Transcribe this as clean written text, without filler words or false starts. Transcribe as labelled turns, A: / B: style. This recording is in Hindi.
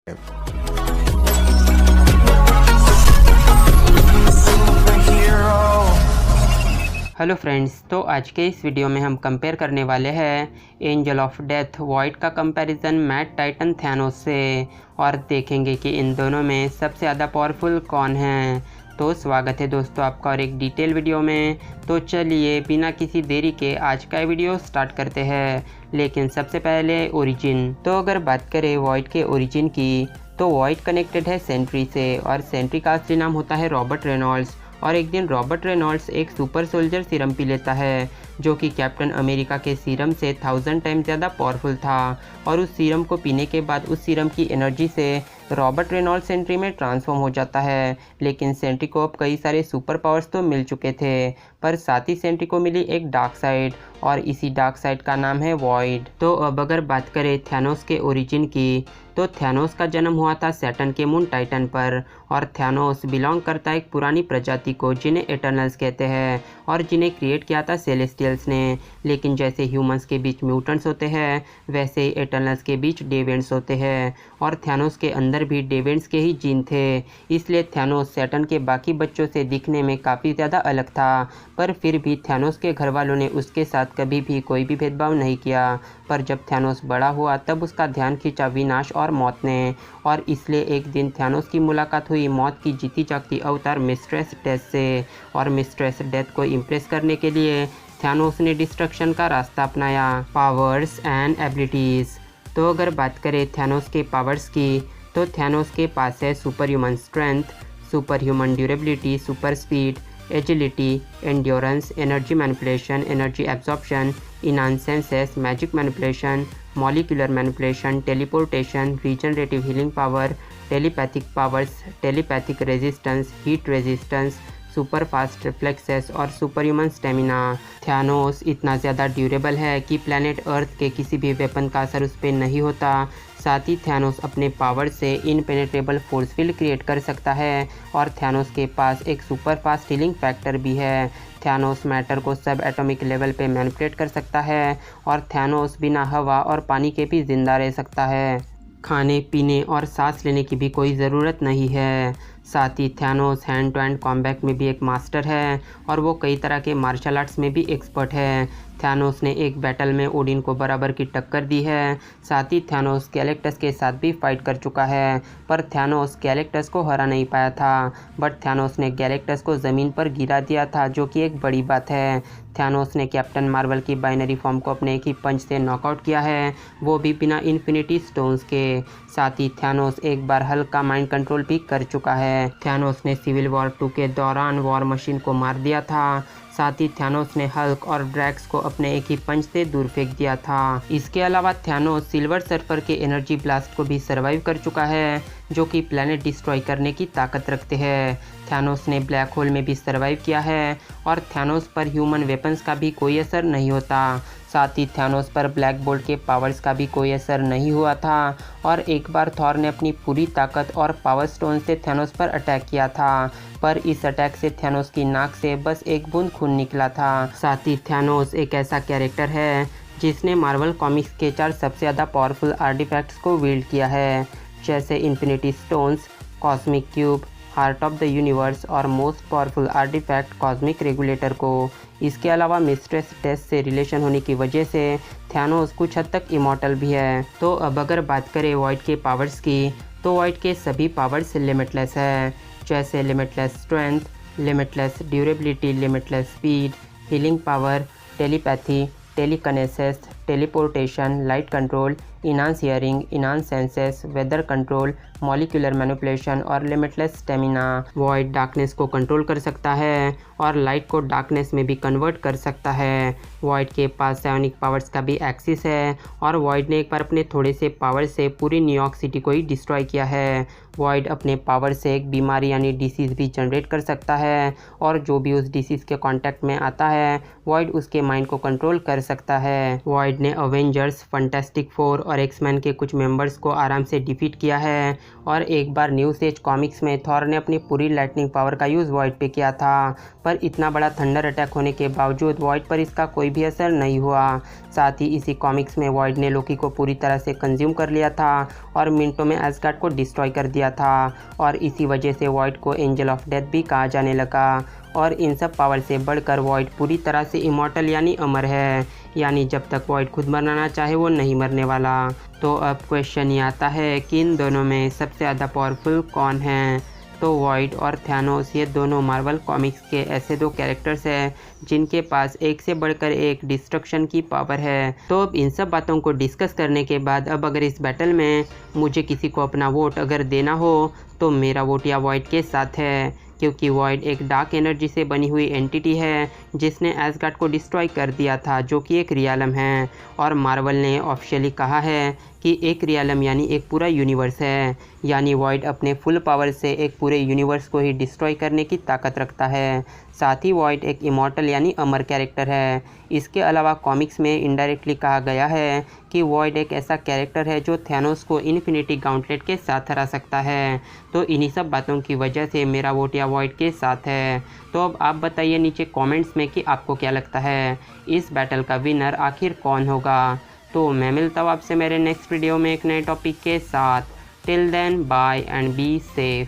A: हेलो फ्रेंड्स, तो आज के इस वीडियो में हम कंपेयर करने वाले हैं एंजल ऑफ डेथ वॉइड का कंपैरिजन मैड टाइटन थैनोस से और देखेंगे कि इन दोनों में सबसे ज़्यादा पावरफुल कौन है। तो स्वागत है दोस्तों आपका और एक डिटेल वीडियो में। तो चलिए बिना किसी देरी के आज का वीडियो स्टार्ट करते हैं। लेकिन सबसे पहले ओरिजिन। तो अगर बात करें वॉइड के ओरिजिन की, तो वॉइड कनेक्टेड है सेंट्री से और सेंट्री का असली नाम होता है रॉबर्ट रेनॉल्ड्स। और एक दिन रॉबर्ट रेनॉल्ड्स एक सुपर सोल्जर सीरम पी लेता है जो कि कैप्टन अमेरिका के सीरम से 1000 टाइम ज़्यादा पावरफुल था। और उस सीरम को पीने के बाद उस सीरम की एनर्जी से रॉबर्ट रेनॉल्ड्स सेंट्री में ट्रांसफॉर्म हो जाता है। लेकिन सेंट्री को अब कई सारे सुपर पावर्स तो मिल चुके थे, पर साथ ही सेंट्री को मिली एक डार्क साइड और इसी डार्क साइड का नाम है वॉइड। तो अब अगर बात करें थैनोस के ओरिजिन की, तो थैनोस का जन्म हुआ था सैटर्न के मून टाइटन पर। और थैनोस बिलोंग करता है एक पुरानी प्रजाति को जिन्हें एटर्नल्स कहते हैं और जिन्हें क्रिएट किया था सेलेस्टियल्स ने। लेकिन जैसे ह्यूमंस के बीच म्यूटेंट्स होते हैं वैसे ही एटर्नल्स के बीच डेविएंट्स होते हैं और थैनोस के अंदर भी डेविएंट्स के ही जीन थे। इसलिए थैनोस सैटर्न के बाकी बच्चों से दिखने में काफ़ी ज़्यादा अलग था, पर फिर भी थैनोस के घर वालों ने उसके साथ कभी भी कोई भी भेदभाव नहीं किया। पर जब थैनोस बड़ा हुआ तब उसका ध्यान खींचा विनाश और मौत ने, और इसलिए एक दिन थैनोस की मुलाकात हुई मौत की जीती जागती अवतार मिस्ट्रेस डेथ से। और मिस्ट्रेस डेथ को इम्प्रेस करने के लिए थैनोस ने डिस्ट्रक्शन का रास्ता अपनाया। Powers and abilities. तो अगर बात करें थैनोस के पावर्स की, तो थैनोस के पास है super human strength, super human durability, super speed, agility, endurance, energy manipulation, energy absorption, enhance senses, magic manipulation, molecular manipulation, teleportation, regenerative healing power, telepathic powers, telepathic resistance, heat resistance, super fast reflexes और सुपर ह्यूमन स्टेमिना। थैनोस इतना ज़्यादा ड्यूरेबल है कि प्लैनेट अर्थ के किसी भी वेपन का असर उस पर नहीं होता। साथ ही थैनोस अपने पावर से इनपेनेट्रेबल फोर्स फील्ड क्रिएट कर सकता है और थैनोस के पास एक सुपर फास्ट हीलिंग फैक्टर भी है। थैनोस मैटर को सब एटॉमिक लेवल पे मैनिपुलेट कर सकता है और थैनोस बिना हवा और पानी के भी जिंदा रह सकता है। खाने पीने और सांस लेने की भी कोई ज़रूरत नहीं है। साथ ही Thanos hand to hand combat में भी एक मास्टर है और वो कई तरह के मार्शल आर्ट्स में भी एक्सपर्ट है। थैनोस ने एक बैटल में ओडिन को बराबर की टक्कर दी है। साथ ही थैनोस गैलेक्टस के साथ भी फाइट कर चुका है, पर थैनोस गैलेक्टस को हरा नहीं पाया था। बट थैनोस ने गैलेक्टस को ज़मीन पर गिरा दिया था, जो कि एक बड़ी बात है। थैनोस ने कैप्टन मार्वल की बाइनरी फॉर्म को अपने एक ही पंच से नॉकआउट किया है, वो भी बिना इन्फिनिटी स्टोन्स के। साथ ही थैनोस एक बार हल्क का माइंड कंट्रोल भी कर चुका है। थैनोस ने सिविल वॉर 2 के दौरान वॉर मशीन को मार दिया था। साथ ही थैनोस ने हल्क और ड्रैक्स को अपने एक ही पंच से दूर फेंक दिया था। इसके अलावा थैनोस सिल्वर सर्फर के एनर्जी ब्लास्ट को भी सर्वाइव कर चुका है, जो कि प्लैनेट डिस्ट्रॉय करने की ताकत रखते हैं। थैनोस ने ब्लैक होल में भी सर्वाइव किया है और थैनोस पर ह्यूमन वेपन्स का भी कोई असर नहीं होता। साथ ही थैनोस पर ब्लैक बोल्ट के पावर्स का भी कोई असर नहीं हुआ था और एक बार थॉर ने अपनी पूरी ताकत और पावर स्टोन से थैनोस पर अटैक किया था, पर इस अटैक से थैनोस की नाक से बस एक बूंद खून निकला था। साथ ही थैनोस एक ऐसा कैरेक्टर है जिसने मार्वल कॉमिक्स के 4 सबसे ज़्यादा पावरफुल आर्टिफैक्ट्स को विल्ड किया है, जैसे infinity stones, cosmic cube, heart of the universe और most powerful artefact cosmic regulator को। इसके अलावा मिस्ट्रेस डेथ से रिलेशन होने की वजह से थैनोस कुछ हद तक इमॉर्टल भी है। तो अब अगर बात करें वॉइड के पावर्स की, तो वॉइड के सभी पावर्स लिमिटलेस है, जैसे limitless strength, limitless durability, limitless speed, healing power, telepathy, telekinesis, teleportation, light control, enhance hearing, enhance senses, weather control, molecular manipulation और लिमिटलेस स्टेमिना। वॉइड डार्कनेस को कंट्रोल कर सकता है और लाइट को डार्कनेस में भी कन्वर्ट कर सकता है। वॉइड के पास सायोनिक पावर्स का भी एक्सिस है और वॉइड ने एक बार अपने थोड़े से पावर से पूरी न्यूयॉर्क सिटी को ही डिस्ट्रॉय किया है। वॉइड अपने पावर से एक बीमारी यानी डिसीज़ भी जनरेट कर सकता है और जो भी उस डिसीज़ के कांटेक्ट में आता है वॉइड उसके माइंड को कंट्रोल कर सकता है। वॉइड ने अवेंजर्स, फंटास्टिक फोर और एक्समैन के कुछ मेंबर्स को आराम से डिफीट किया है। और एक बार न्यूज़ एज कॉमिक्स में थॉर ने अपनी पूरी लाइटनिंग पावर का यूज़ वॉइड पे किया था, पर इतना बड़ा थंडर अटैक होने के बावजूद वॉइड पर इसका कोई भी असर नहीं हुआ। साथ ही इसी कॉमिक्स में वॉइड ने लोकी को पूरी तरह से कंज्यूम कर लिया था और मिनटों में एस्गार्ड को डिस्ट्रॉय कर दिया था, और इसी वजह से वॉइड को एंजल ऑफ डेथ भी कहा जाने लगा। और इन सब पावर से बढ़कर वॉइड पूरी तरह से इमॉर्टल यानी अमर है, यानी जब तक वॉइड खुद मरना ना चाहे वो नहीं मरने वाला। तो अब क्वेश्चन ये आता है कि इन दोनों में सबसे ज़्यादा पावरफुल कौन है। तो वॉइड और थैनोस ये दोनों मार्वल कॉमिक्स के ऐसे दो कैरेक्टर्स हैं जिनके पास एक से बढ़कर एक डिस्ट्रक्शन की पावर है। तो अब इन सब बातों को डिस्कस करने के बाद अब अगर इस बैटल में मुझे किसी को अपना वोट अगर देना हो तो मेरा वोट या वॉइड के साथ है, क्योंकि वॉइड एक डार्क एनर्जी से बनी हुई एंटिटी है जिसने एस्गार्ड को डिस्ट्रॉय कर दिया था, जो कि एक रियलम है। और मार्वल ने ऑफिशियली कहा है कि एक रियलम यानी एक पूरा यूनिवर्स है, यानी वॉइड अपने फुल पावर से एक पूरे यूनिवर्स को ही डिस्ट्रॉय करने की ताकत रखता है। साथ ही वॉइड एक इमॉर्टल यानी अमर कैरेक्टर है। इसके अलावा कॉमिक्स में इनडायरेक्टली कहा गया है कि वॉइड एक ऐसा कैरेक्टर है जो थैनोस को इन्फिनिटी गाउंटलेट के साथ हरा सकता है। तो इन्हीं सब बातों की वजह से मेरा वोट या वॉइड के साथ है। तो अब आप बताइए नीचे कमेंट्स में कि आपको क्या लगता है इस बैटल का विनर आखिर कौन होगा। तो मैं मिलता हूँ आपसे मेरे नेक्स्ट वीडियो में एक नए टॉपिक के साथ। Till then bye and be safe.